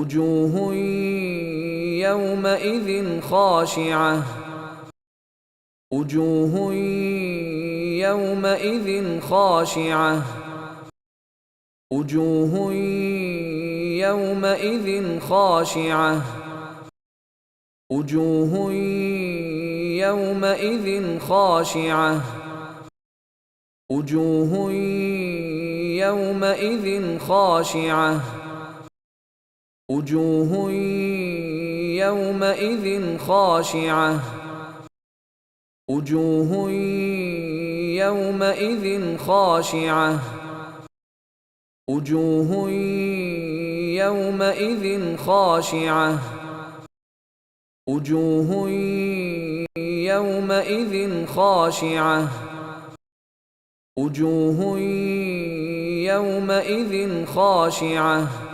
وجوه يومئذ خاشعة وجوه يومئذ خاشعة وجوه يومئذ خاشعة وجوه يومئذ خاشعة وجوه يومئذ خاشعة وجوه يومئذ خاشعة وجوه يومئذ خاشعة وجوه يومئذ خاشعة وجوه يومئذ خاشعة وجوه يومئذ خاشعة